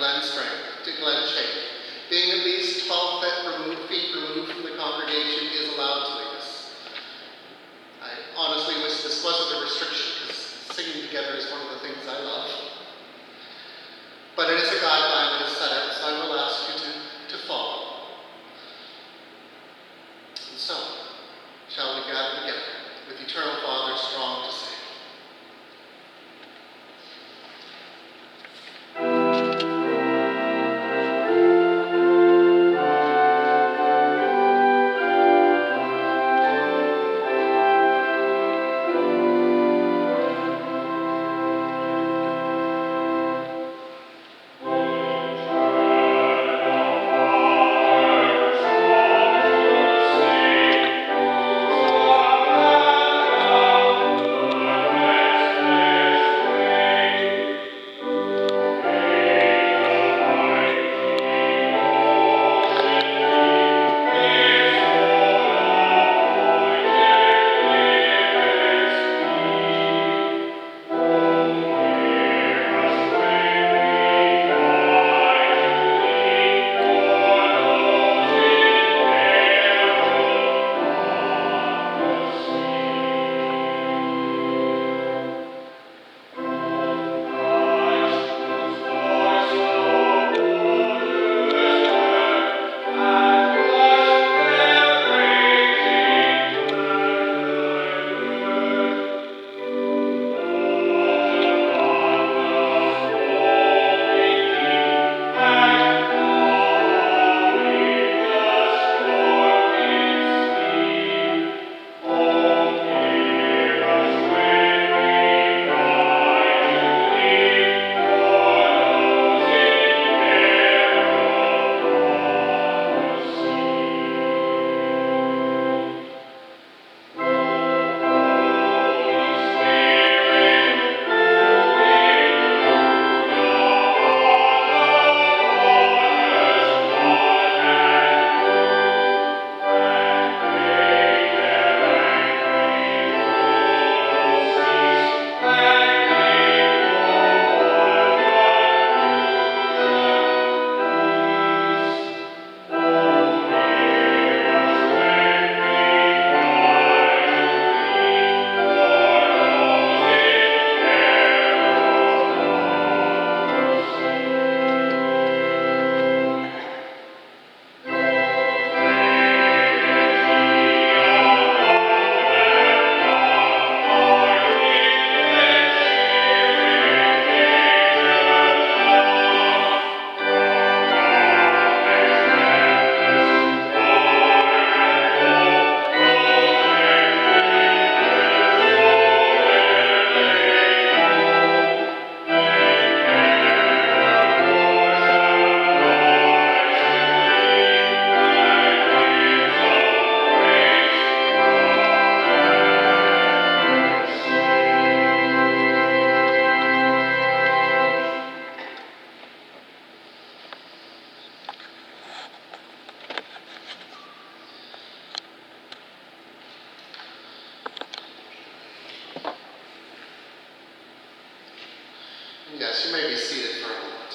Glen strength to Glen shape. Being at least 12 feet removed from the congregation is allowed to lead us. I honestly wish this wasn't a restriction, because singing together is one of the things I love. But it is a guideline that is set out, so I will ask you to follow. And so, shall we gather together with Eternal Father strong to save? Yes, you may be seated for a moment.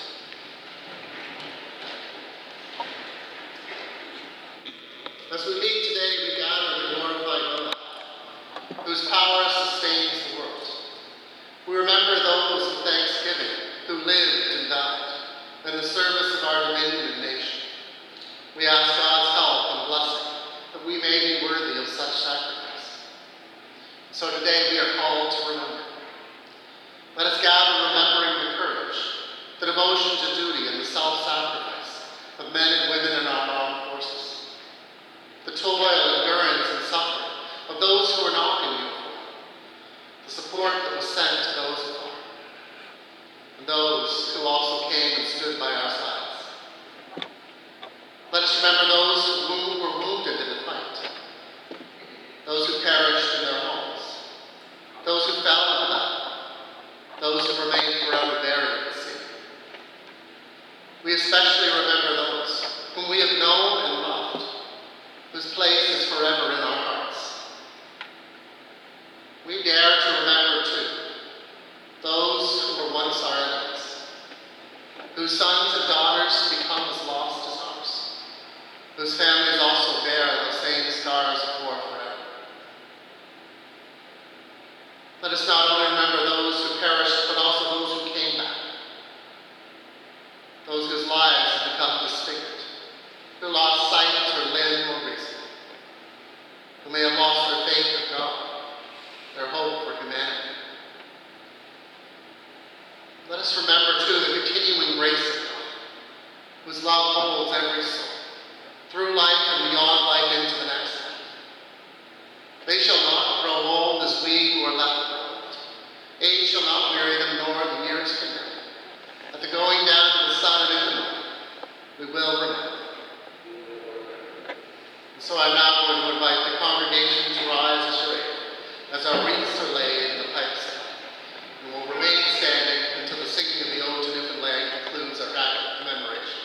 As we meet today, we gather to glorify God, whose power sustains the world. We remember those of thanksgiving who lived and died in the service of our dominion and nation. We ask God's help and blessing that we may be worthy of such sacrifice. So today we are called to remember. Let us gather remembering the courage, the devotion to duty, and the self-sacrifice of men and women in our armed forces. The toil, endurance, and suffering of those who are not in uniform. The support that was sent to those who are. And those who also came and stood by our sides. Let us remember those who were wounded in the fight. Those who perished in their homes. Those who fell in the battle. Those who remain forever buried at sea. We especially remember those whom we have known and loved, whose place is forever in our hearts. We dare to remember, too, those who were once our enemies, whose sons and Let us remember, too, the continuing grace of God, whose love holds every soul, through life and beyond life into the next life. They shall not grow old as we who are left behind. Age shall not weary them, nor the years condemn. At the going down of the sun and in the morning, we will remember. And so I'm now going to invite the congregation to rise as you're able, as our wreaths are laid and the pipes cut. And we'll remain standing until the singing of the Ode to Newfoundland concludes our act of commemoration.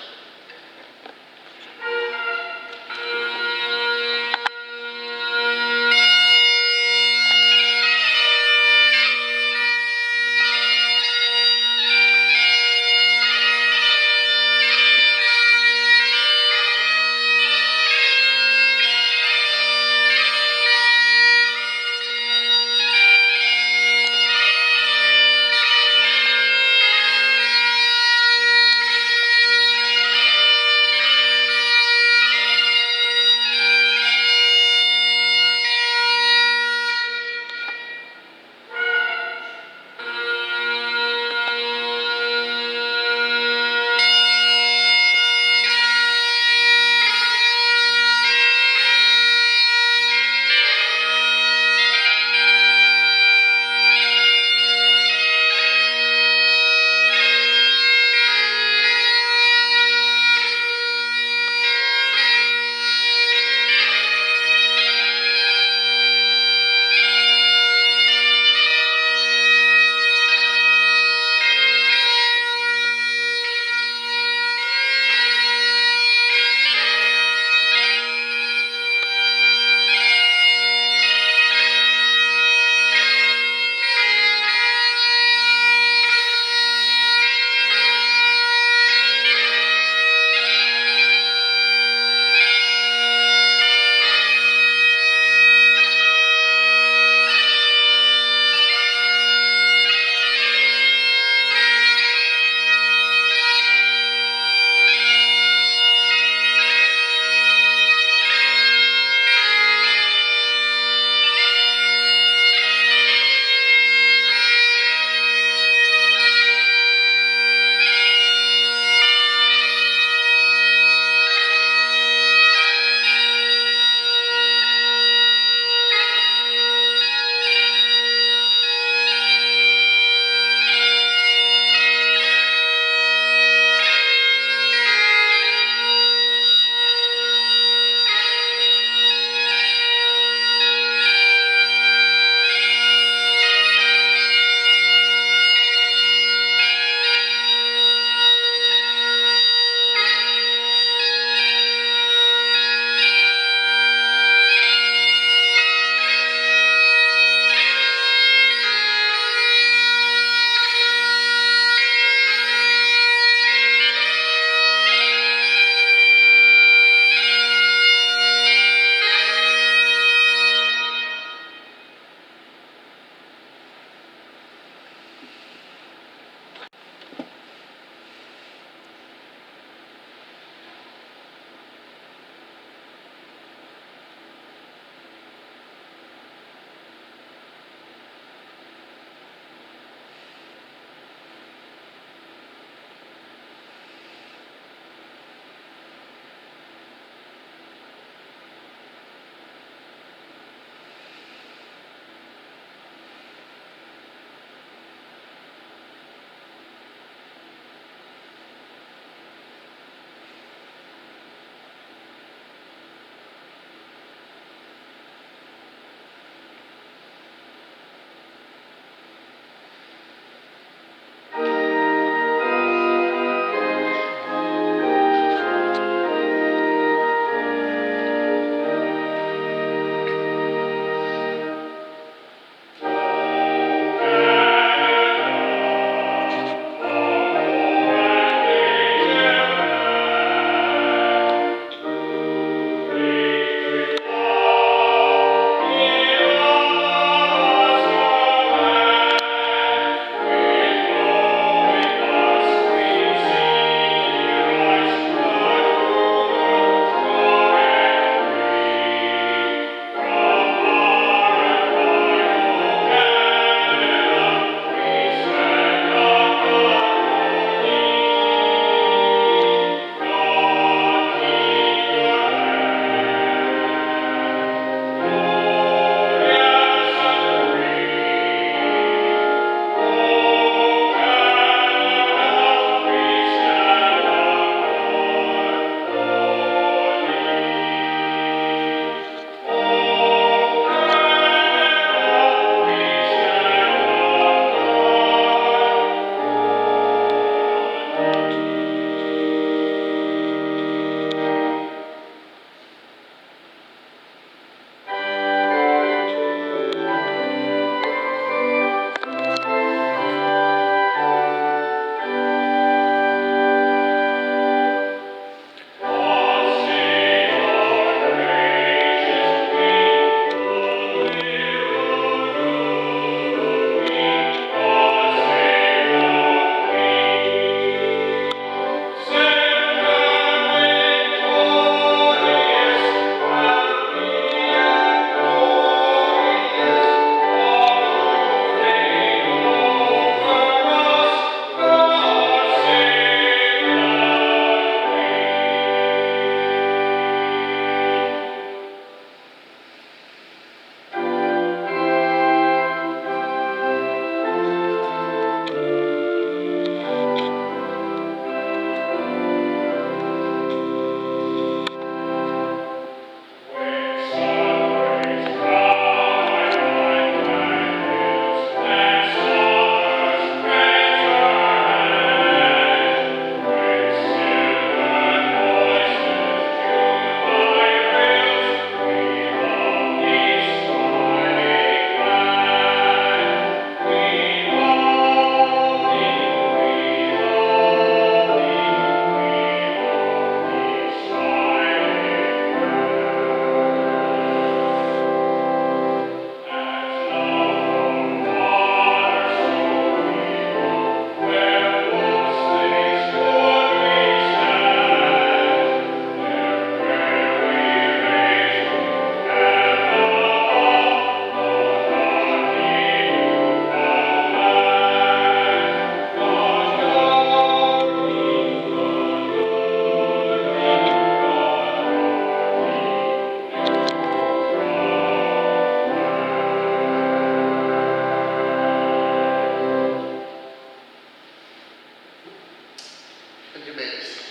You may be seated.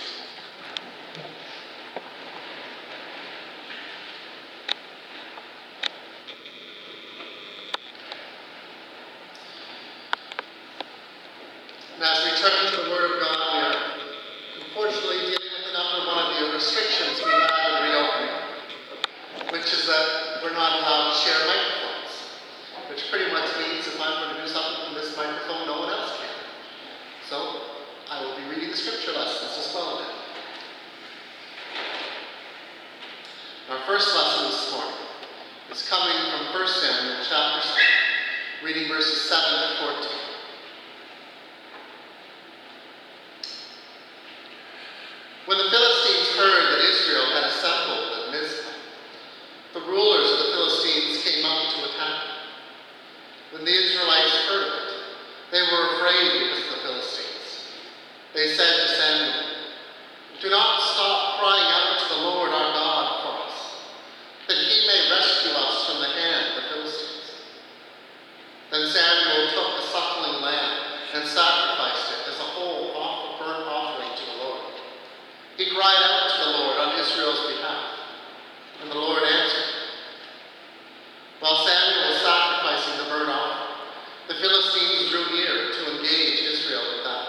And as we turn to the Word of God, we are unfortunately dealing with another one of the restrictions we have in reopening, which is that we're not allowed to share microphones, which pretty much means if I'm going to do something from this microphone, no one else can. So I will be reading the scripture lessons as well now. Our first lesson this morning is coming from 1 Samuel chapter 7, reading verses 7 to 14. When the Philistines heard that Israel had assembled at Mizpah, the rulers of the Philistines came up to attack them. When the Israelites heard of it, they were afraid because of the Philistines. They said to Samuel, "Do not stop crying out to the Lord our God for us, that he may rescue us from the hand of the Philistines." Then Samuel took a suckling lamb and sacrificed it as a whole burnt offering to the Lord. He cried out to the Lord on Israel's behalf, and the Lord answered him. While Samuel was sacrificing the burnt offering, the Philistines drew near to engage Israel with battle.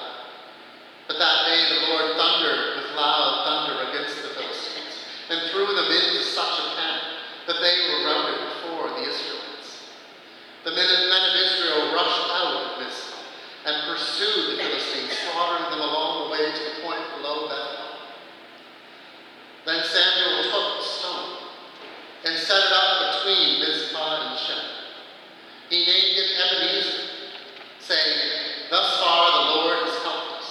But that day the Lord thundered with loud thunder against the Philistines, and threw them into such a panic that they were routed before the Israelites. The men of Israel rushed out of Mizpah and pursued the Philistines, slaughtering them along the way to the point below Bethel. Then Samuel took a stone and set it up between Mizpah and Shem. He named it Ebenezer, saying, "Thus far the Lord has helped us."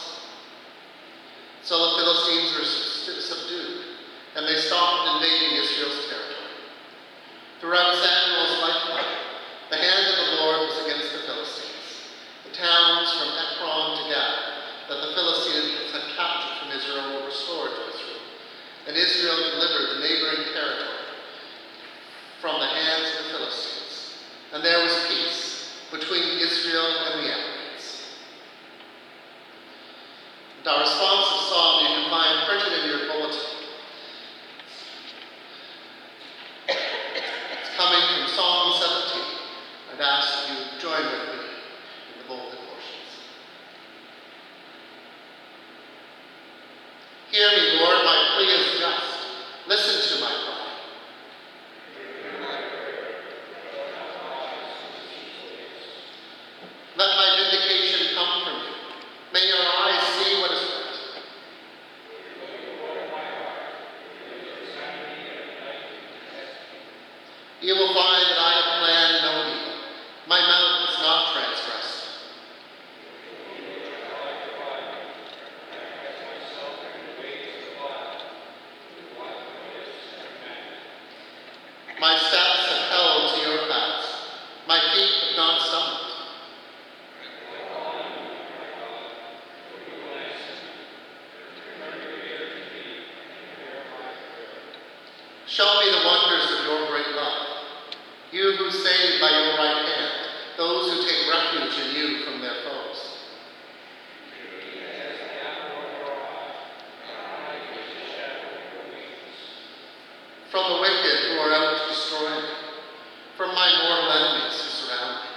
So the Philistines were subdued, and they stopped invading Israel's territory. Throughout Samuel's lifetime, the hand of the Lord was against the Philistines. The towns from Ekron to Gath that the Philistines had captured from Israel were restored to Israel. And Israel delivered the neighboring territory from the hands of the Philistines. And there was peace between Israel and the Amorites. And our responsive psalm you can find printed in your bulletin. It's coming from Psalm 17. I'd ask that you join with me in the bolded portions. Hear me, Lord, my plea is just. Listen to my cry. Let my vindication come from you. May your eyes see what is right. You will find that I have planned no evil. My mouth is not transgressed. My steps have held to your paths. My feet have not stumbled. Show me the wonders of your great love. You who save by your right hand, those who take refuge in you from their foes. From the wicked who are out to destroy me, from my mortal enemies who surround me.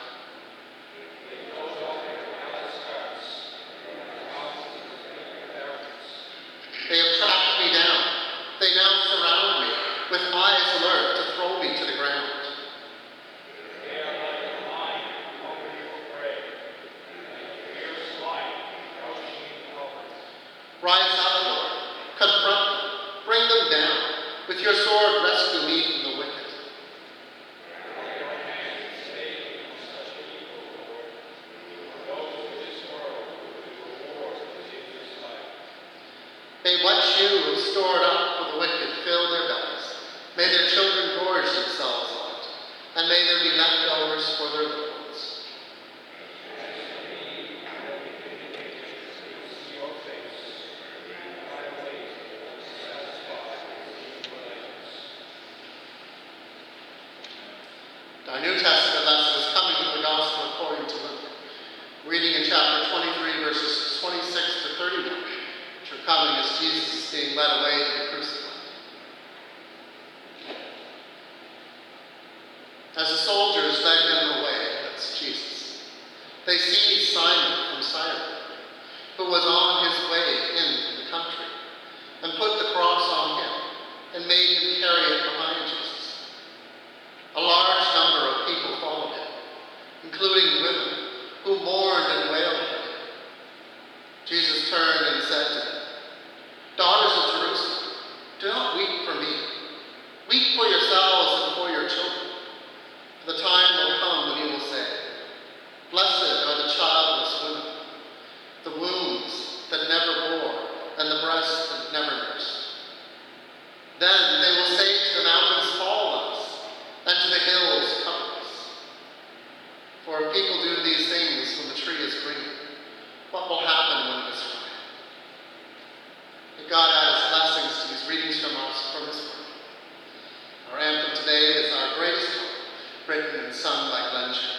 They have tracked me down. They now surround me, with eyes alert to throw me to the ground. Rise up, Lord. Confront them. Bring them down. With your sword, rescue me from the wicked. May what you have stored up for the wicked fill their bellies. May their children gorge themselves on it, and may there be leftovers for their little ones. Our New Testament lesson is coming from the Gospel according to Luke, reading in chapter 23, verses 26 to 31, which are As the soldiers led him away, that's Jesus, they seized Simon from Cyrene, who was on his way into the country, and put the cross on him and made him carry it behind Jesus. A large number of people followed him, including women who mourned and wailed for him. Jesus turned and said to them, "Daughters of Jerusalem, do not weep for me. Weep for yourselves and for your children. For the time will come when you will say, 'Blessed are the childless women, the wombs that never bore, and the breasts that never nursed.' Then they will say to the mountains, 'Fall on us,' and to the hills, 'Cover us.' For if people do these things when the tree is green, what will happen when it is dry?" May God add his blessings to these readings from his word. Our anthem today is Our Greatest Hope, written and sung by Glenn Schiff.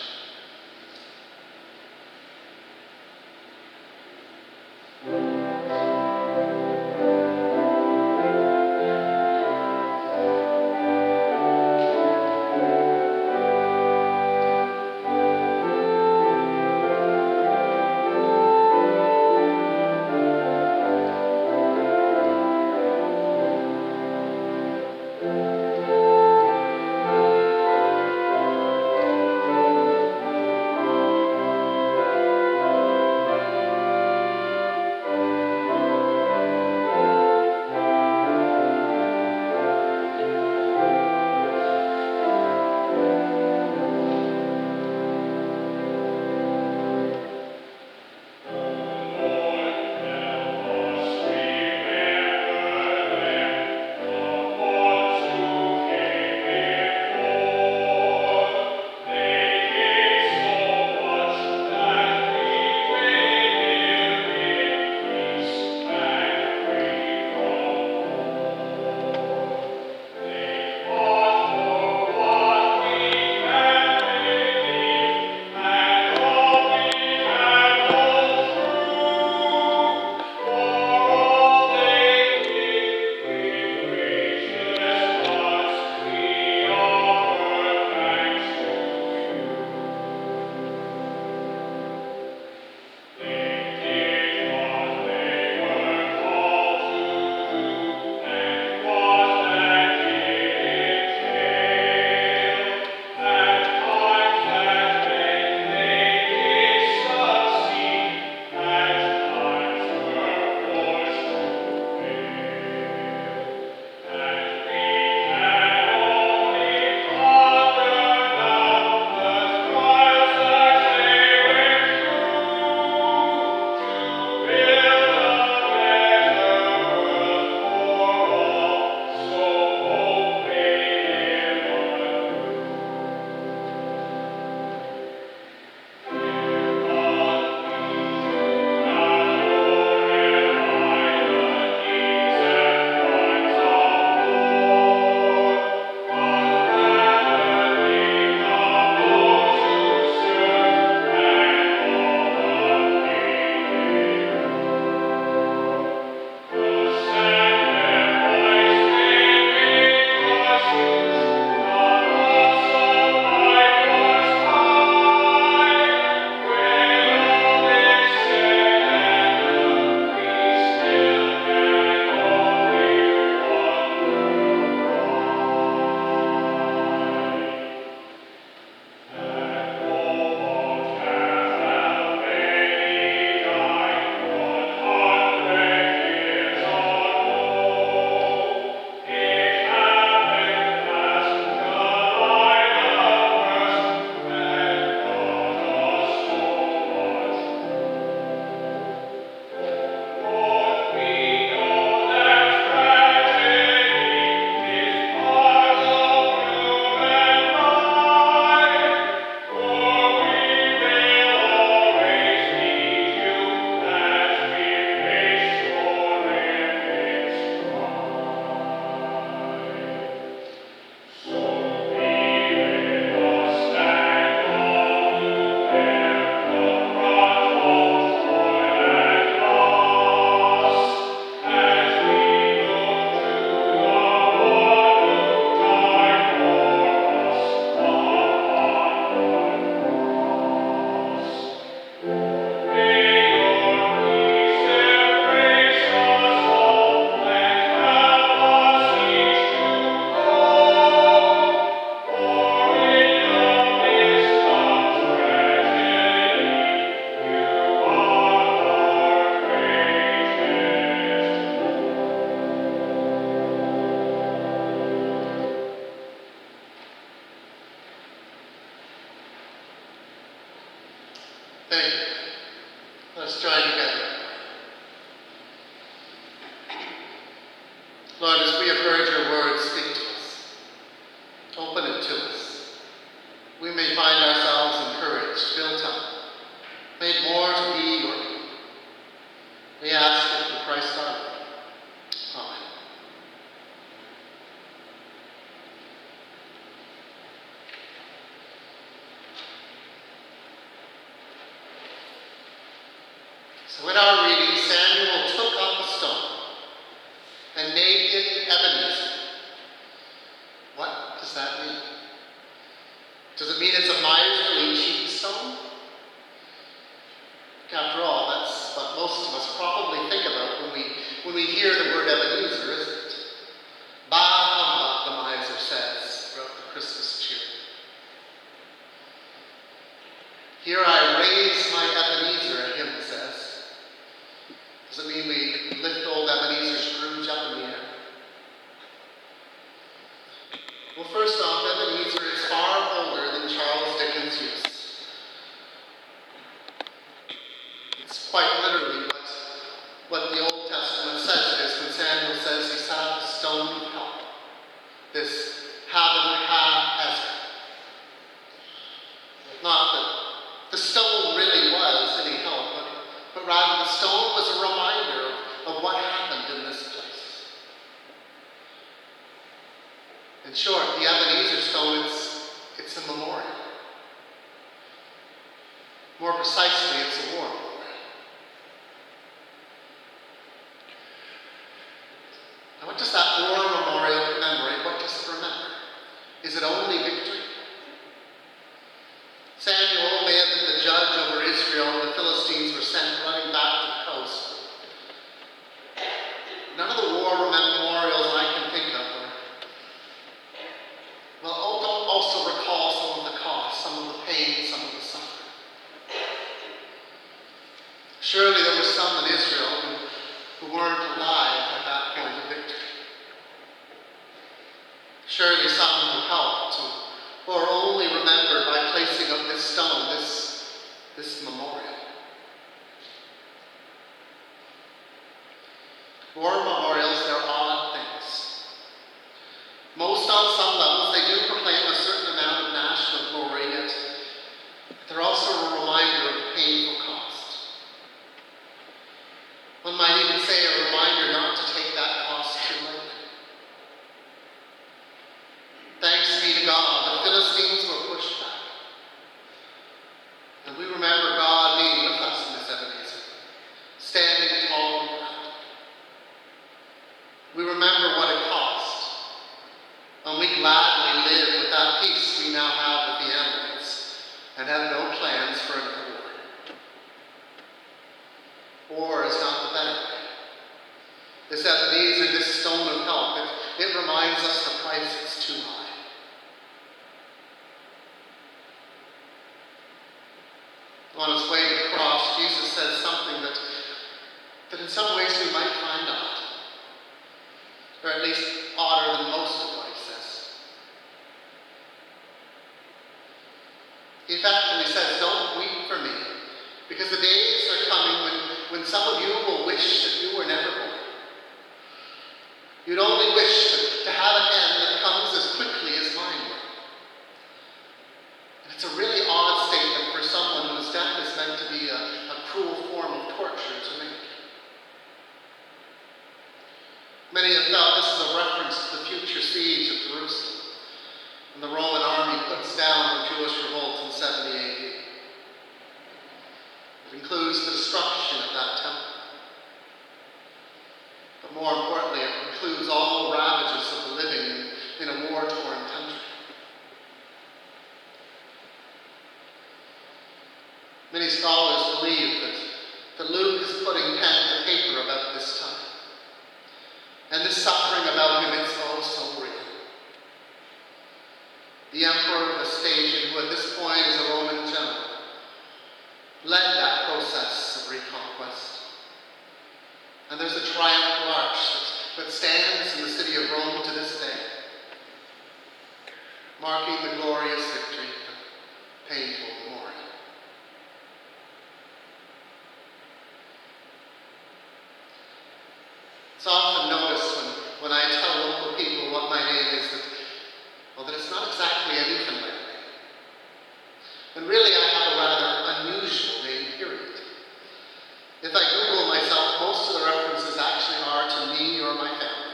Lord, as we have heard your word, speak to us. Open it to us. We may find ourselves encouraged, built up, made more to be your people. We ask it through Christ our Lord. Amen. So in our reading, Samuel took up a stone and named it Ebenezer. What does that mean? Does it mean it's a miserly cheap stone? After all, that's what most of us probably think about when we hear the word Ebenezer, isn't it? Bah humbug, the miser says throughout the Christmas cheer. Here I raise my Ebenezer, a hymn says. Does it mean we lift old Ebenezer Scrooge up in the air? Well, first off, Ebenezer is far older than Charles Dickens' use. It's quite literally what the Old Testament says it is when Samuel says he sat at the stone of help. This Ezer. Not that the stone really was any help, but rather the stone was a reminder of what happened in this place. In short, the Ebenezer stone, it's a memorial. More precisely, it's a war memorial. Now, what does that war memorial commemorate? What does it remember? Is it only victory? Samuel may have been the judge over Israel when the Philistines were sent running back to the coast. None of the war memorials I can think of don't also recall some of the cost, some of the pain, some of the suffering. Surely there were some in Israel who weren't alive at that point of victory. Surely some who helped, who are only remembered by placing up this stone, this memorial. War memorials, they're odd things. Most on some levels, they do proclaim a certain amount of national glory, yet they're also a reminder of the painful cost. One might even say a reminder not to take that cost too late. Thanks be to God, the Philistines were pushed back. And we remember God being with us in this Ebenezer, standing tall and proud. We remember what it cost, and we gladly live with that peace we now have with the Amorites, and have no plans for another war. War is not the better way. This Ebenezer, this stone of help, it reminds us the price is too high. On his way to the cross, Jesus says something that in some ways we might find odd, or at least odder than most of what he says. He effectively says, don't weep for me, because the days are coming when some of you will wish that you were never born. You'd only wish to have an end that comes as quickly as mine will. And it's a really odd statement for someone whose death is meant to be a cruel form of torture to make. Many have felt this is a reference to the future siege of Jerusalem, when the Roman army puts down the Jewish revolt in 70 AD. It includes the destruction of that temple. But more importantly, it includes all the ravages of the living in a war-torn country. Many scholars believe that Luke is putting pen to paper about this time. And this suffering about him is oh so real. The emperor Vespasian, who at this point is a Roman general, led that process of reconquest. And there's a triumphal arch that stands in the city of Rome to this day, marking the glorious victory and painful memorial. It's often noticed when I And really, I have a rather unusual name, period. If I Google myself, most of the references actually are to me or my family.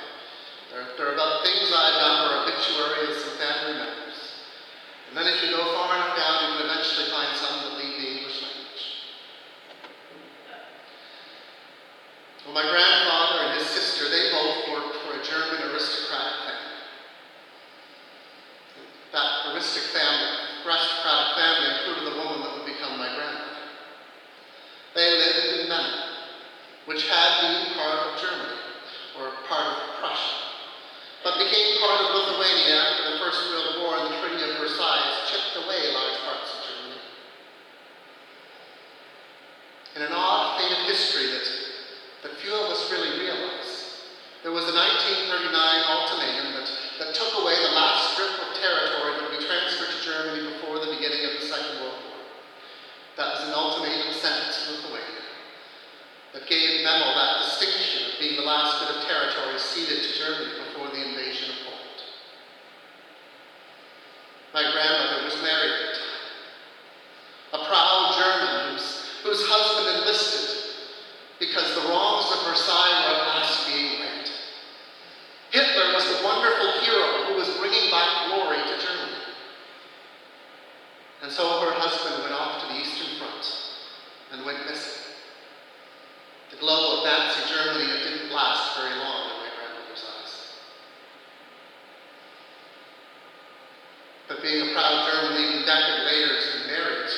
They're about things I've done or obituaries of family members. And then if you go far enough down, you can eventually find some that lead the English language. Well, my grandfather and his sister, they both worked for a German aristocratic family. That aristocratic family included the woman that would become my grandmother. They lived in Menen, which had been part of Germany, or part of Prussia, but became part of Lithuania after the First World War, and the Treaty of Versailles chipped away large parts of Germany. In an odd vein of history that few of us really realize, there was a 1939 ultimatum that took away the last strip of territory that would be transferred to Germany before the beginning of the Second World War. That was an ultimatum sent to Lithuania that gave Memel that distinction of being the last bit of territory ceded to Germany before the invasion of Poland. My grandmother was married at the time. A proud German whose husband enlisted because the wrongs of Versailles were at last being righted. Hitler was the wonderful hero who was bringing back glory to Germany. And so her husband went off to the Eastern Front and went missing. The glow of Nazi Germany, it didn't last very long in my grandmother's eyes. But being a proud German, even a decade later, as we married,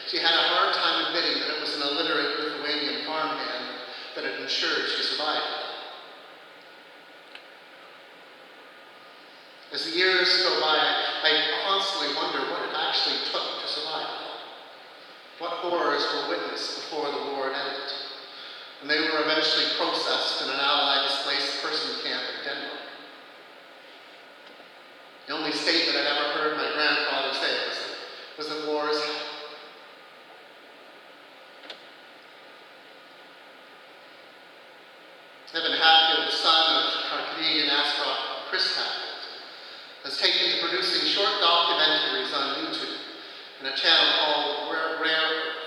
she had a hard time admitting that it was an illiterate Lithuanian farmhand that had ensured she survived. As the years go by, I constantly wonder what it actually took to survive. What horrors were witnessed before the war ended. And they were eventually processed in an Allied displaced person camp in Denmark. The only statement I'd ever heard my grandfather say was that war is hell. Evan Hatfield, the son of our Canadian astronaut Chris Hatfield, has taken to producing short documentaries on YouTube in a channel called Rare Earth.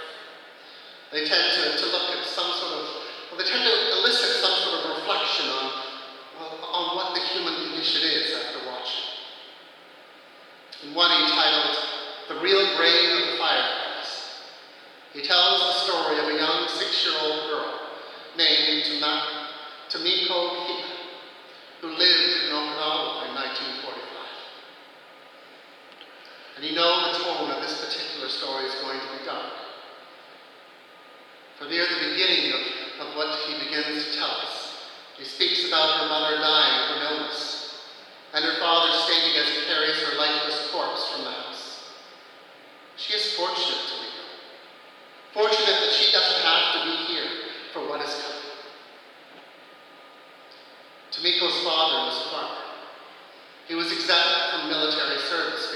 They tend to look at some sort of, they tend to elicit some sort of reflection on what the human condition is after watching. In one he titled, The Real Grave of the Fireflies, he tells the story of a young 6-year-old girl named Tomiko Hika, who lived in Okinawa in 1945. And you know the tone of this particular story is going to be dark. For near the beginning of what he begins to tell us, he speaks about her mother dying from illness, and her father stating as he carries her lifeless corpse from the house. She is fortunate, Tomiko. Fortunate that she doesn't have to be here for what is coming. Tomiko's father was a farmer. He was exempt from military service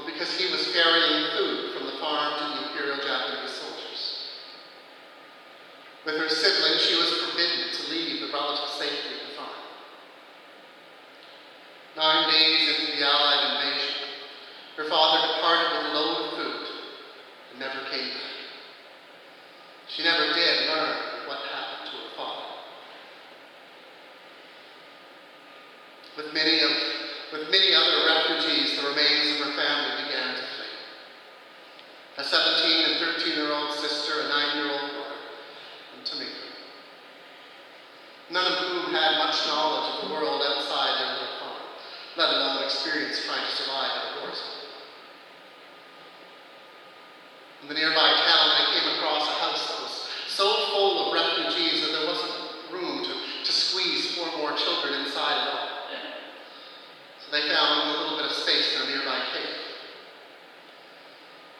because he was ferrying food from the farm to the Imperial Japanese soldiers. With her siblings, she was forbidden to leave the relative safety of the farm. 9 days into the Allied invasion, her father departed with a load of food and never came back. She never did learn what happened to her father. With many other refugees, the remains of her family began to flee. A 17 and 13-year-old sister, a 9-year-old brother, and Tomiko. None of whom had much knowledge of the world outside their little farm, let alone experience trying to survive in a war zone. In the nearby town, they came across a house that was so full of refugees that there wasn't room to squeeze 4 more children inside at all. So they found a little bit of space in a nearby cave.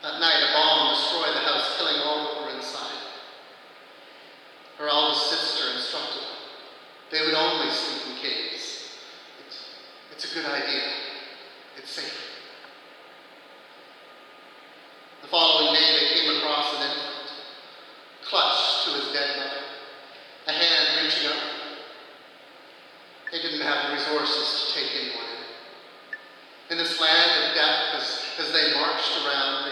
That night, a bomb destroyed the house, killing all that were inside. Her eldest sister instructed them they would only sleep in caves. It's a good idea. It's safe. The following day, they came across an infant, clutched to his dead mother, a hand reaching out. They didn't have the resources to take anyone in. In this land of death, as they marched around,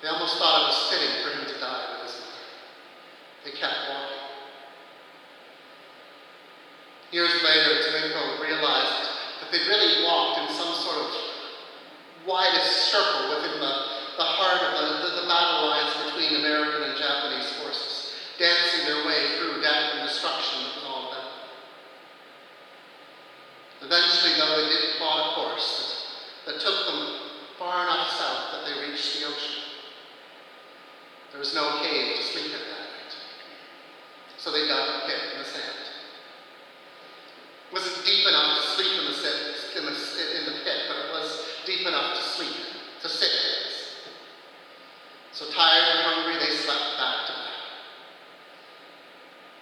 They almost thought it was fitting for him to die with his mother. They kept walking. Years later, Domingo realized that they really walked in some sort of widest circle within the heart of the battle lines between American and Japanese forces, dancing their way through death and destruction that was all of them. Eventually, though, they did plot a course that took them far enough south that they reached the ocean. There was no cave to sleep in that night, so they dug a pit in the sand. It wasn't deep enough to sleep in the pit, but it was deep enough to sleep, to sit in. So tired and hungry, they slept back to back.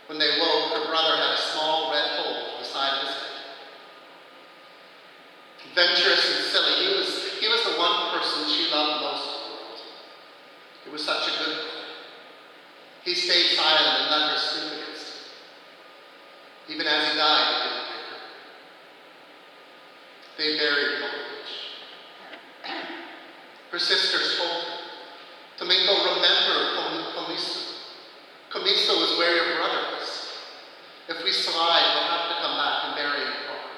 When they woke, her brother had a small red hole in the side of his head. Adventurous and silly, he was the one person she loved most in the world. He was such a good boy. He stayed silent and let her sleep against him. Even as he died, he didn't wake her. They buried him on the beach. Her sisters told her, Domingo, remember Comiso. Comiso is where your brother is. If we survive, we'll have to come back and bury him properly.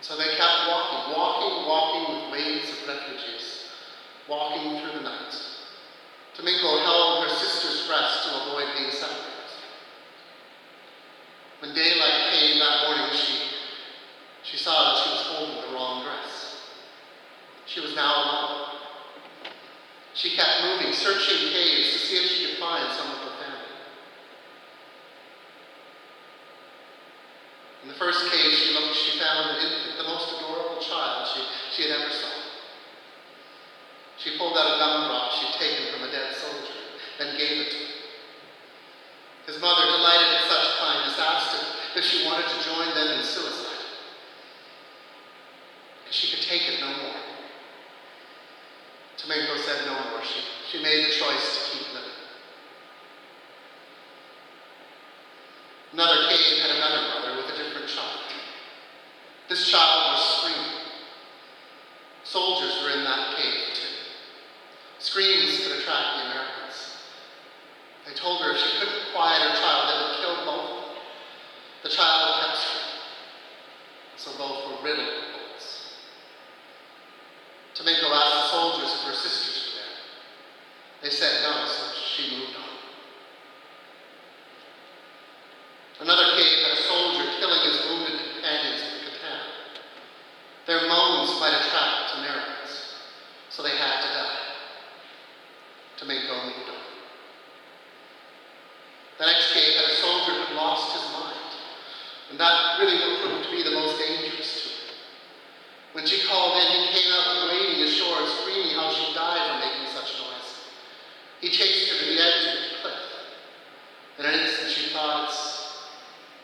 So they kept walking with waves of refugees, walking through the night. Domingo held her sister's breast to avoid being separated. When daylight came that morning, she saw that she was holding the wrong dress. She was now alone. She kept moving, searching caves to see if she could find some of her family. In the first cave she looked, she found an infant, the most adorable child she had ever saw. She pulled out a gumdrop she'd taken from a dead soldier and gave it to him. His mother, delighted at such kindness, asked if she wanted to join them in suicide. She could take it no more. Domingo said no more. She made the choice to keep living. Another cave had another brother with a different child. This child was screaming. Soldiers were in that cave too. Screams could attract the Americans. They told her if she couldn't quiet her child, they would kill both of them. The child kept screaming, so both were riddled with bullets. Domingo asked the soldiers if her sisters were there. They said no, so she moved on. Another cave had a soldier killing his wounded companions with a katana. Their moans might attract Americans, so they had to die. Domingo moved on. The next cave had a soldier who had lost his mind, and that really proved to be the most dangerous to her. When she called in, he came out wading ashore, screaming how she died for making such noise. He chased her to the edge of the cliff. In an instant, she thought,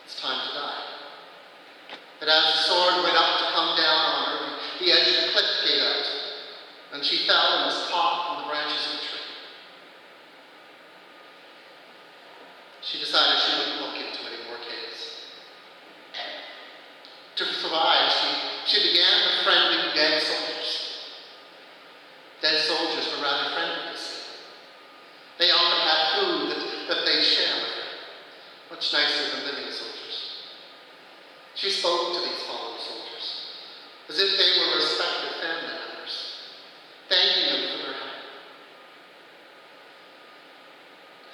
it's time to die. But as the sword went up to come down on her, the edge of the cliff gave out, and she fell and was caught in the branches of a tree. She decided she wouldn't look into any more caves. To survive, she began befriending dead soldiers. Dead soldiers were rather friendly, you see. They often had food that they'd share with her, much nicer than living soldiers. She spoke to these fallen soldiers as if they were respected family members, thanking them for their help.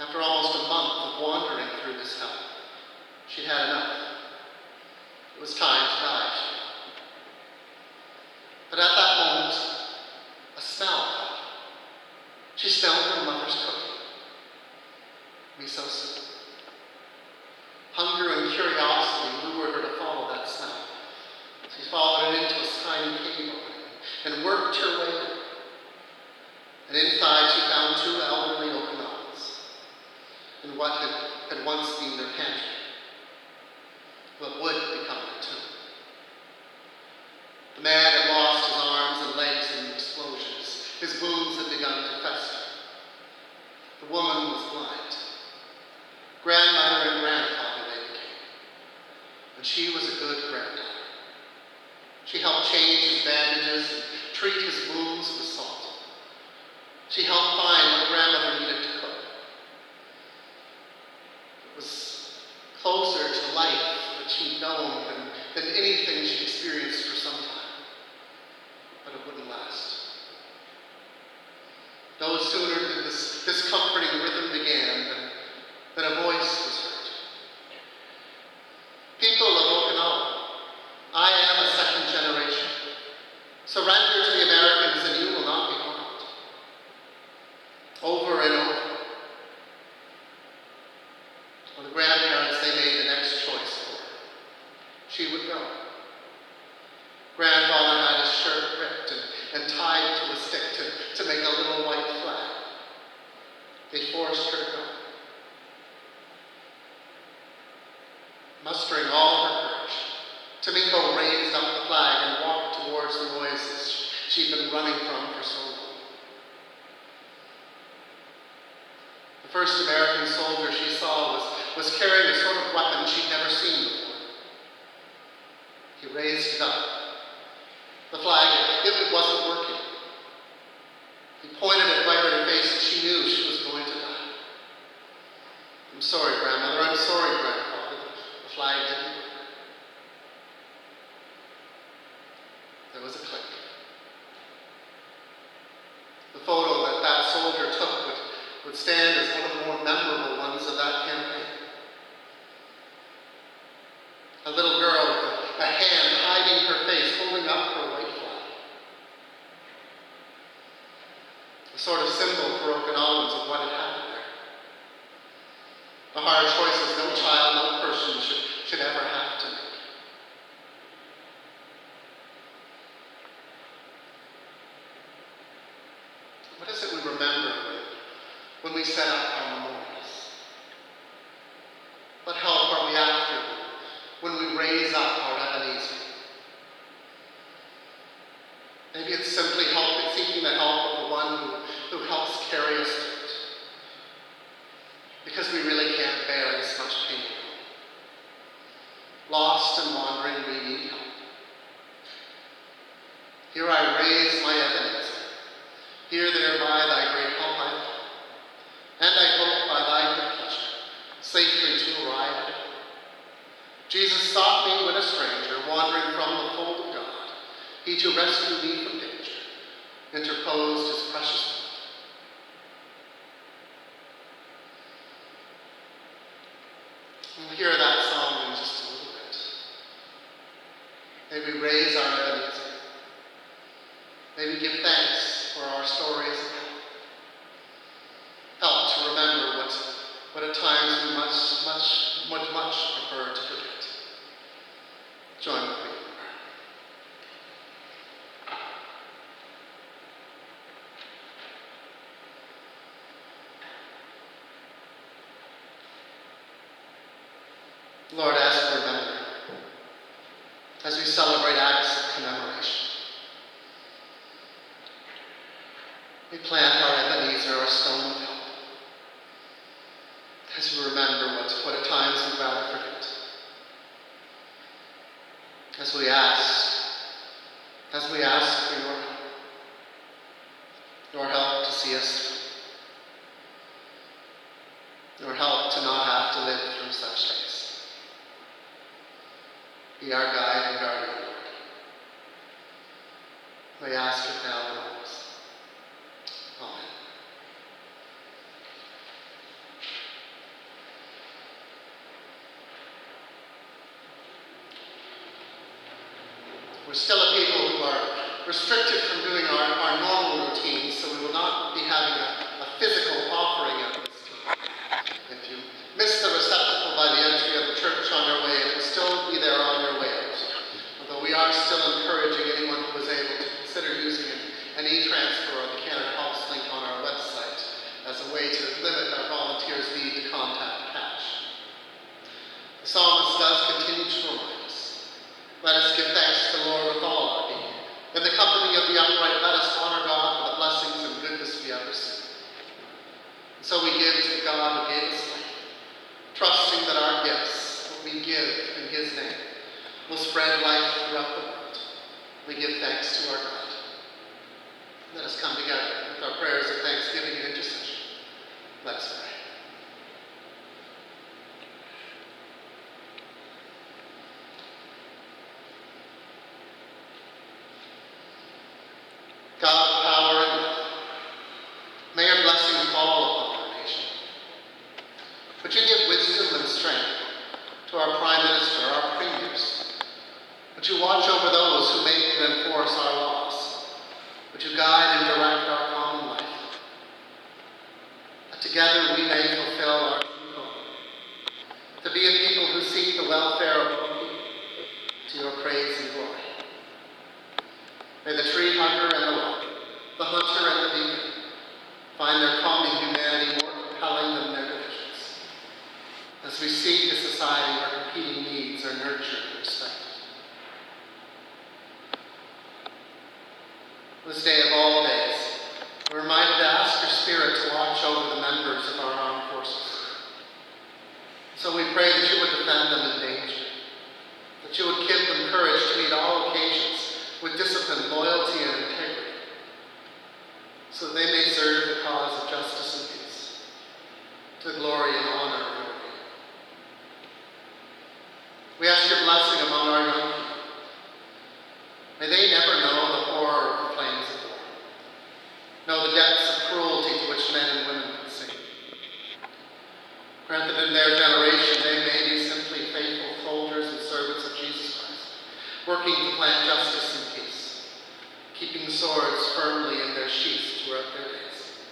After almost a month of wandering through this hell, she'd had enough. It was time to die, she thought. But at that moment, a smell caught her. She smelled her mother's cooking. Miso soup. Hunger and curiosity lured her to follow that smell. She followed it into a tiny cave opening and worked her way in. And inside she found two elderly Okinawans in what had once been their pantry, but would become their tomb. The man had lost his arms and legs in the explosions. His wounds had begun to fester. The woman was blind. Grandmother and grandfather they became. And she was a good granddaughter. She helped change his bandages treat his wounds with salt. She helped find what grandmother needed to cook. It was closer to life that she'd known than anything she experienced for some time. But it wouldn't last. No sooner did this comforting rhythm began than a voice was heard. People of Okinawa, I am a second generation. Surrender to the Americans and you will not be harmed. Over and over. When the grandparents, they made the next choice for her. She would go. Grandfather had his shirt ripped and tied to a stick to make a little white flag. They forced her to go. Mustering all her courage, Tomiko raised up the flag and walked towards the noises she'd been running from for so long. The first American soldier she saw was carrying a sort of weapon she'd never seen before. He raised it up. The flag, it wasn't working. He pointed it right at her face and she knew she was going to die. I'm sorry, grandmother. I'm sorry, grandfather. The flag didn't work. There was a click. The photo that soldier took would stand as one of the more memorable ones of that campaign. A little girl with a hand hiding her face, holding up her white flag. A sort of symbol for Okinawans of what had happened there. The hard choices no child, no person should ever have to make. What is it we remember when we set up our memorials? What help are we after when we raise up our Ebenezer? Maybe it's simply seeking the help of the one who helps carry us through it. Because we really can't bear this much pain. Lost and wandering, we need help. Here I raise my Ebenezer. Here thereby thy great help I call. And I hope by thy good pleasure safely to arrive at home. Jesus sought me when a stranger, wandering from the fold of God. He to rescue me from danger, interposed his precious blood. We'll hear that song in just a little bit. May we raise our Ebenezer. May we give thanks for our stories of help. Help to remember what at times we would much prefer to forget. Join with me. Lord, as we remember, as we celebrate acts of commemoration, we plant our Ebenezer, our stone of help, as we remember what at times we'd rather forget. As we ask for your help to see us through, your help to not have to live through such days. Be our guide and guardian, Lord. We ask it now and always. Amen. We're still a people who are restricted from doing our normal routines, so we will not be having a physical offering at this time. If you miss the receptacle by the entry of the church on your way in, it'll still be there on your way out. Although we are still encouraging anyone who is able to consider using an e-transfer or the Canada Helps link on our website as a way to limit our volunteers' need to contact cash. The psalmist does continue to remind us, let us give thanks to the Lord with all our being. In the company of the upright, let us honor God for the blessings and goodness we ever see. And so we give to God who gave us life, trusting that our gifts, what we give in his name, will spread life throughout the world. We give thanks to our God. Let us come together with our prayers of thanksgiving and intercession. Let us pray. God of power and love, may your blessing fall upon our nation. Would you give wisdom and strength to our Prime Minister, our premiers? Would you watch over those who make and enforce our laws? Would you guide and direct our common life? That together we may fulfill our true calling, to be a people who seek the welfare of all people, to your praise and glory. May the tree hugger and the walker, the hunter and the beacon, find their common humanity more compelling than their divisions, as we seek a society where competing needs are nurtured and respected. This day of all days, we're reminded to ask your Spirit to watch over the members of our armed forces. So we pray that you would defend them in danger, that you would give them courage to meet all occasions with discipline, loyalty, and integrity, so that they may serve the cause of justice and peace, to the glory and honor of your name. We ask your blessing among our young people. May they never know the horror of the flames of war, know the depths of cruelty to which men and women can sink. Grant that in their generation they may be simply faithful soldiers and servants of Jesus Christ, working to plant justice and peace, keeping swords firmly in their sheaths throughout their days.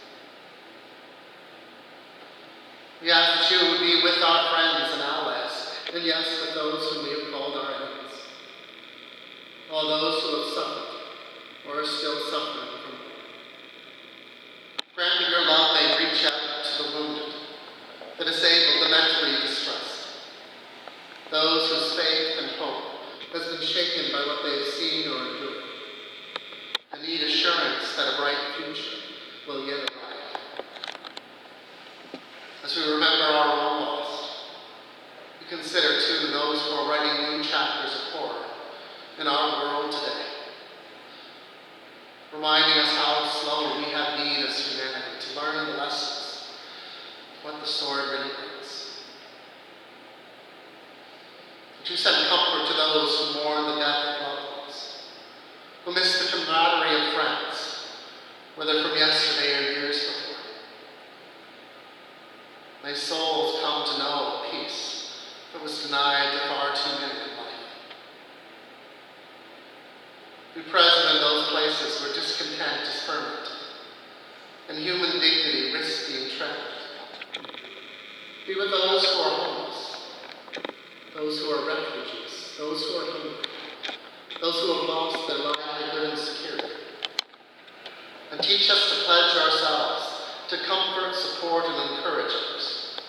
We ask that you would be with our friends and allies, and yes, with those whom we have called our enemies, all those who have suffered or are still suffering from war. Grant that your love may reach out to the wounded, the disabled, the mentally distressed, those whose faith and hope has been shaken by what they have seen or endured, and need assurance that a bright future will yet arrive. As we remember our own loss, we consider too those who are writing new chapters of horror in our world today, reminding us how slow we have been as humanity to learn the lessons of what the sword really brings. Would you send comfort to those who mourn the death of loved ones, who miss the camaraderie of friends, whether from yesterday or years before. May souls come to know a peace that was denied to far too many in life. Be present in those places where discontent is permanent and human dignity risks being trampled. Be with those who are homeless, those who are refugees, those who are hungry, those who have lost their livelihood and security. And teach us to pledge ourselves to comfort, support, and encourage others,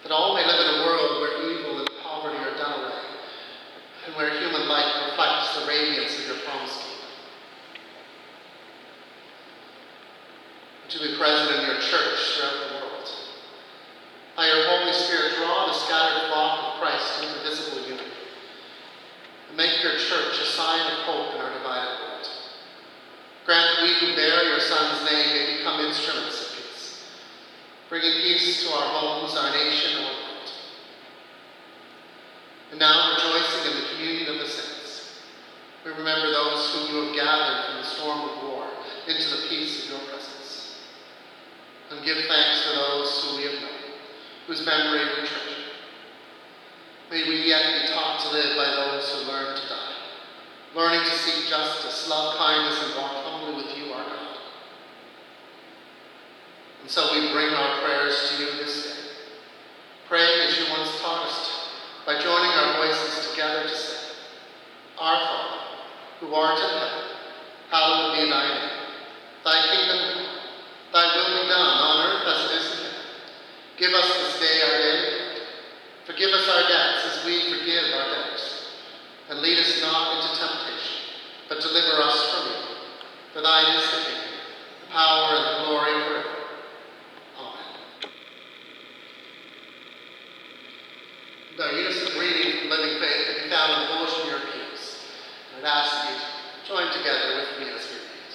that all may live in a world where evil and poverty are done away, and where human life reflects the radiance of your promise kingdom. Would you be present in your church throughout the world? By your Holy Spirit, draw the scattered flock of Christ into visible unity, and make your church a sign of hope in our divided world. Grant that we who bear your Son's name may become instruments of peace, bringing peace to our homes, our nation, our world. And now, rejoicing in the communion of the saints, we remember those whom you have gathered from the storm of war into the peace of your presence, and give thanks for those whom we have known, whose memory we treasure. May we yet be taught to live by those who learn to die, learning to seek justice, love kindness, and walk humbly with you, our God. And so we bring our prayers to you this day, praying as you once taught us to, by joining our voices together to say, Our Father, who art in heaven, hallowed be thy name. Thy kingdom come, thy will be done on earth as it is in heaven. Give us this day our daily bread. Forgive us our debts as we forgive our debtors. And lead us not into temptation, but deliver us from evil. For thine is the kingdom, the power, and the glory forever. Amen. The innocent reading from Living Faith can be found in the bulletin in your pews. And I'd ask you to join together with me as we read.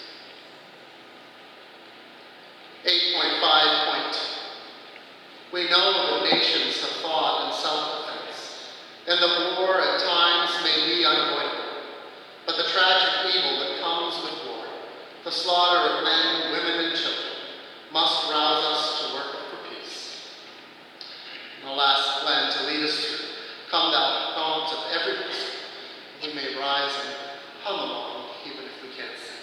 We know that nations have fought in self-defense, and that war at times may be unavoidable. But the tragic evil that comes with war, the slaughter of men, women, and children, must rouse us to work for peace. And I'll ask Glenn to lead us through Come Thou Fount of Every Person. We may rise and hum along, even if we can't sing.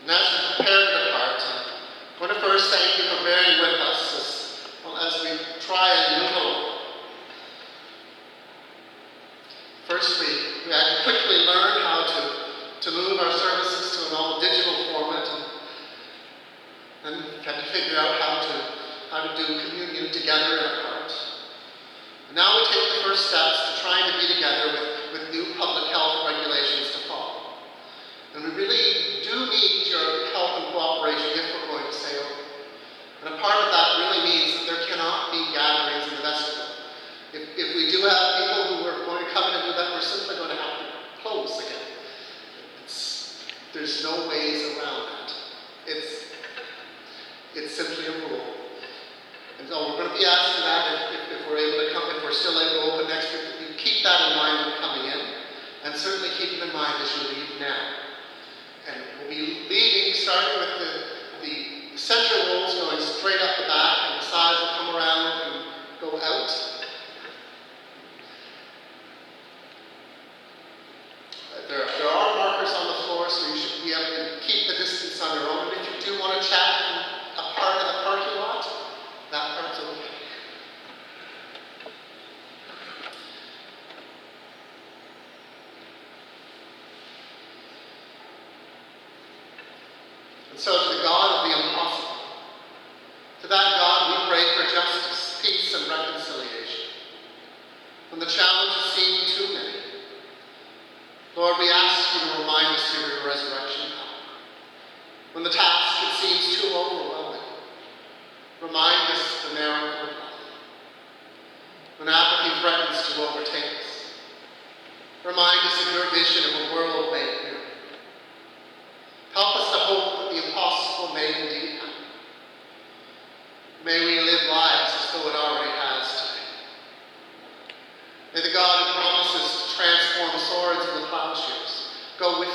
And as we prepare to depart, I want to first thank you for bearing with us as we try and move along. First, we had to quickly learn how to move our services to an all-digital format, and had to figure out how to do communion together and apart. And now we take the first steps to trying to be together with new public health regulations to follow. And we really do need your help and cooperation if we're going to stay open. And a part of that really means that there cannot be gatherings in the vestibule. If we do have people who are going to come in and do that, we're simply going to have to close again. There's no ways around that. It's simply a rule. And so we're going to be asking that if we're able to come, if we're still able to open next week, you keep that in mind when coming in, and certainly keep it in mind as you leave now. And we'll be leaving, starting with the center rolls going straight up the back, and the sides will come around and go out. And so to the God of the impossible, to that God we pray for justice, peace, and reconciliation. When the challenges seem too many, Lord, we ask you to remind us of your resurrection power. When the task it seems too overwhelming, remind us of the miracle of life. When apathy threatens to overtake us, remind us of your vision of a world made new. Help us to hope that the impossible may indeed happen. May we live lives as though it already has today. May the God who promises to transform swords into plowshares go with